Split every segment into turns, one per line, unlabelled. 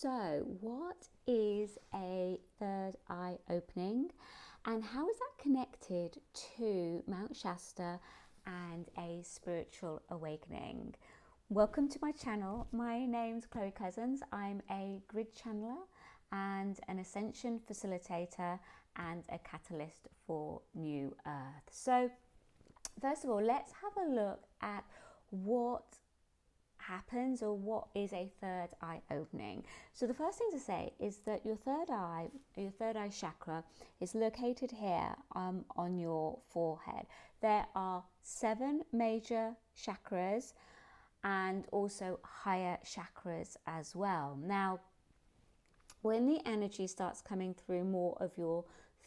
So, what is a third eye opening and how is that connected to Mount Shasta and a spiritual awakening? Welcome to my channel. My name's Chloe Cousins. I'm a grid channeler and an ascension facilitator and a catalyst for New Earth. So, first of all, let's have a look at what happens or what is a third eye opening. So the first thing to say is that your third eye chakra is located here on your forehead. There are 7 major chakras and also higher chakras as well. Now, when the energy starts coming through more of your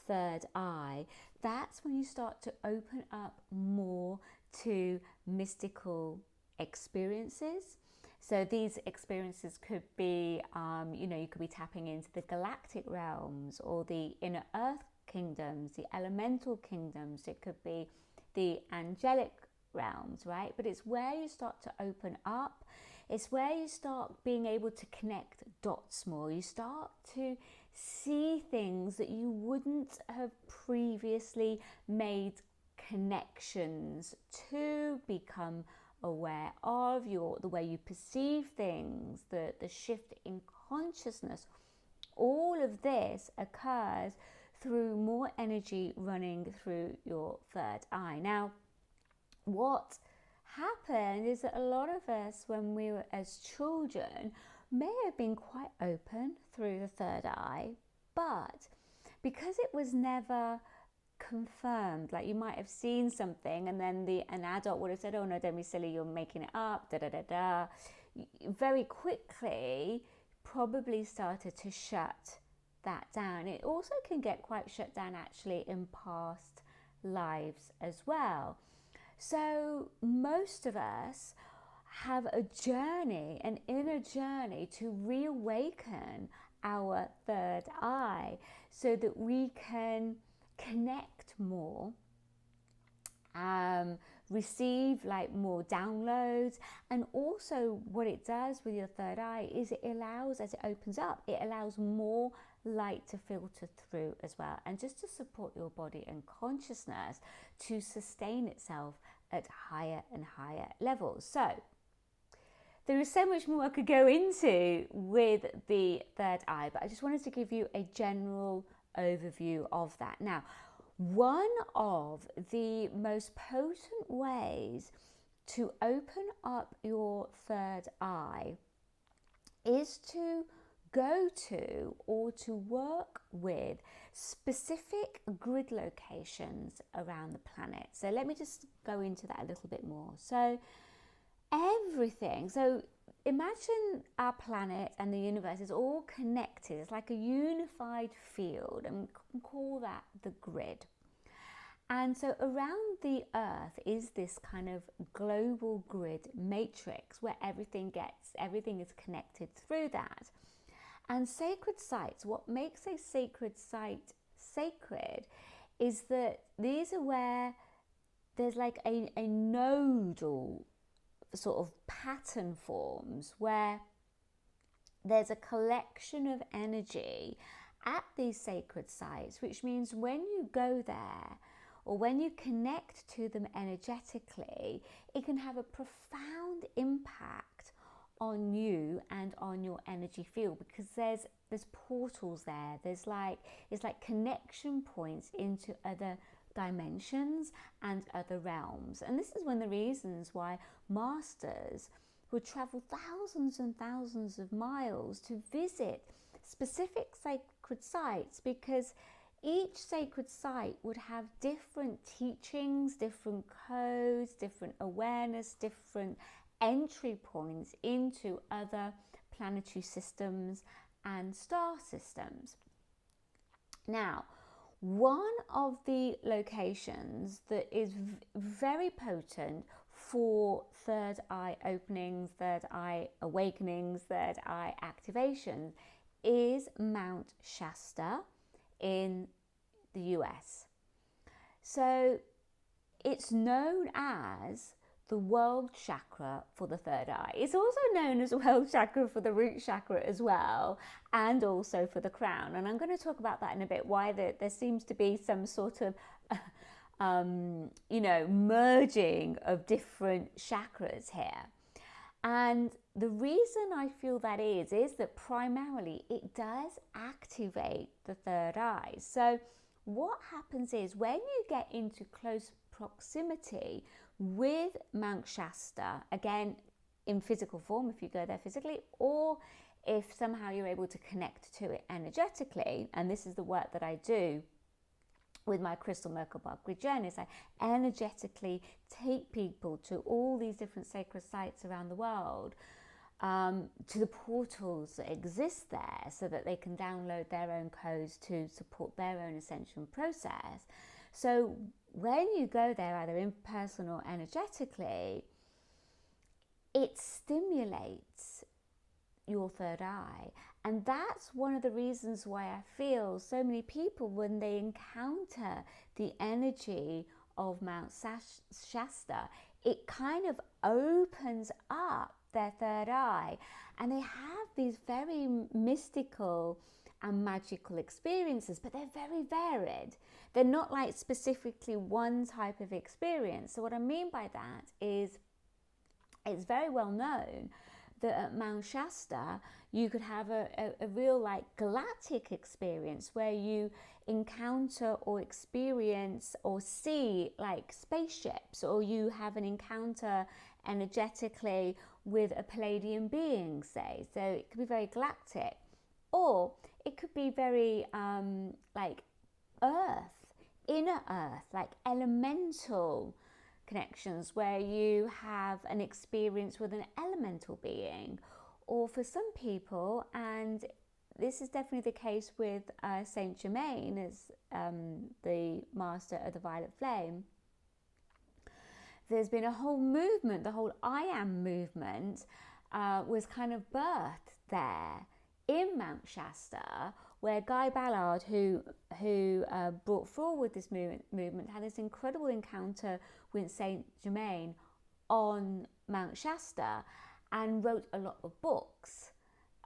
third eye, that's when you start to open up more to mystical experiences. So these experiences could be, you could be tapping into the galactic realms or the inner earth kingdoms, the elemental kingdoms. It could be the angelic realms, right? But it's where you start to open up. It's where you start being able to connect dots more. You start to see things that you wouldn't have previously made connections to, become aware of the way you perceive things, the shift in consciousness. All of this occurs through more energy running through your third eye. Now, what happened is that a lot of us, when we were as children, may have been quite open through the third eye, but because it was never confirmed, like you might have seen something and then an adult would have said, oh no, don't be silly, you're making it up, very quickly probably started to shut that down. It also can get quite shut down actually in past lives as well. So most of us have a journey, an inner journey, to reawaken our third eye so that we can connect more, receive like more downloads. And also what it does with your third eye is it allows, as it opens up, it allows more light to filter through as well, and just to support your body and consciousness to sustain itself at higher and higher levels. So there is so much more I could go into with the third eye, but I just wanted to give you a general overview of that. Now, one of the most potent ways to open up your third eye is to go to or to work with specific grid locations around the planet. So let me just go into that a little bit more. So imagine our planet and the universe is all connected. It's like a unified field, and we can call that the grid. And so around the Earth is this kind of global grid matrix where everything is connected through that. And sacred sites, what makes a sacred site sacred is that these are where there's like a nodal sort of pattern forms, where there's a collection of energy at these sacred sites, which means when you go there or when you connect to them energetically, it can have a profound impact on you and on your energy field, because there's portals there. It's like connection points into other dimensions and other realms. And this is one of the reasons why masters would travel thousands and thousands of miles to visit specific sacred sites, because each sacred site would have different teachings, different codes, different awareness, different entry points into other planetary systems and star systems. Now, one of the locations that is very potent for third eye openings, third eye awakenings, third eye activations is Mount Shasta in the US. So it's known as the world chakra for the third eye. It's also known as world chakra for the root chakra as well, and also for the crown. And I'm going to talk about that in a bit, why there seems to be some sort of merging of different chakras here. And the reason I feel that is that primarily it does activate the third eye. So what happens is when you get into close proximity with Mount Shasta, again in physical form if you go there physically, or if somehow you're able to connect to it energetically, and this is the work that I do with my crystal Merkaba grid journeys, I energetically take people to all these different sacred sites around the world, to the portals that exist there, so that they can download their own codes to support their own ascension process. So when you go there, either in person or energetically, it stimulates your third eye. And that's one of the reasons why I feel so many people, when they encounter the energy of Mount Shasta, it kind of opens up their third eye, and they have these very mystical and magical experiences, but they're very varied. They're not like specifically one type of experience. So what I mean by that is, it's very well known that at Mount Shasta you could have a real like galactic experience, where you encounter or experience or see like spaceships, or you have an encounter energetically with a Palladian being, say. So it could be very galactic, or it could be very like earth, inner earth, like elemental connections, where you have an experience with an elemental being. Or for some people, and this is definitely the case with Saint Germain as the master of the violet flame, there's been a whole movement, the whole I am movement was kind of birthed there in Mount Shasta, where Guy Ballard, who brought forward this movement, had this incredible encounter with Saint Germain on Mount Shasta, and wrote a lot of books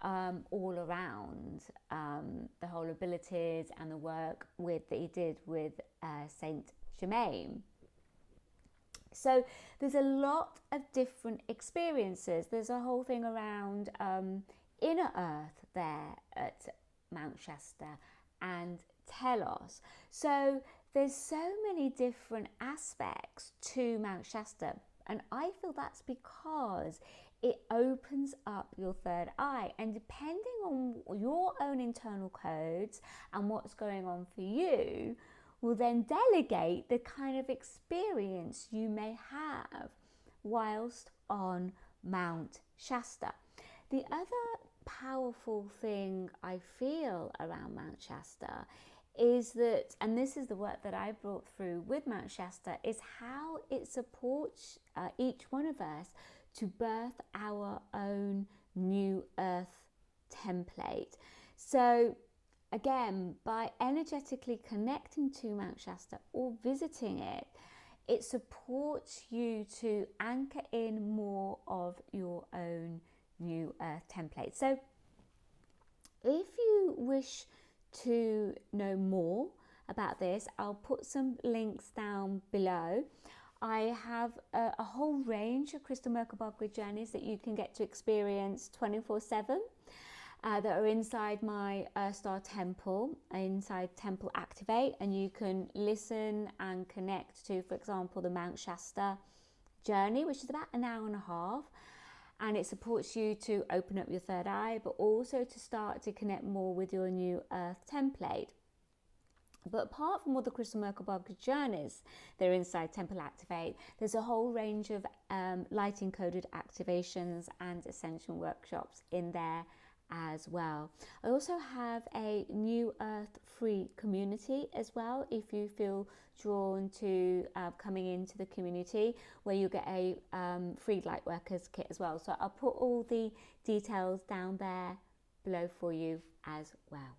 all around the whole abilities and the work that he did with Saint Germain. So there's a lot of different experiences. There's a whole thing around inner earth there at Mount Shasta and Telos. So there's so many different aspects to Mount Shasta, and I feel that's because it opens up your third eye, and depending on your own internal codes and what's going on for you, will then delegate the kind of experience you may have whilst on Mount Shasta. The other powerful thing I feel around Mount Shasta is that, and this is the work that I brought through with Mount Shasta, is how it supports each one of us to birth our own new earth template. So again, by energetically connecting to Mount Shasta or visiting it, it supports you to anchor in more of your own new earth template. So if you wish to know more about this, I'll put some links down below. I have a whole range of crystal Merkaba grid journeys that you can get to experience 24/7 that are inside my Star Temple, inside Temple Activate, and you can listen and connect to, for example, the Mount Shasta journey, which is about an hour and a half, and it supports you to open up your third eye, but also to start to connect more with your new earth template. But apart from all the crystal Merkaba journeys, they're inside Temple Activate, there's a whole range of light encoded activations and ascension workshops in there as well. I also have a new earth free community as well, if you feel drawn to coming into the community, where you get a free light workers kit as well. So I'll put all the details down there below for you as well.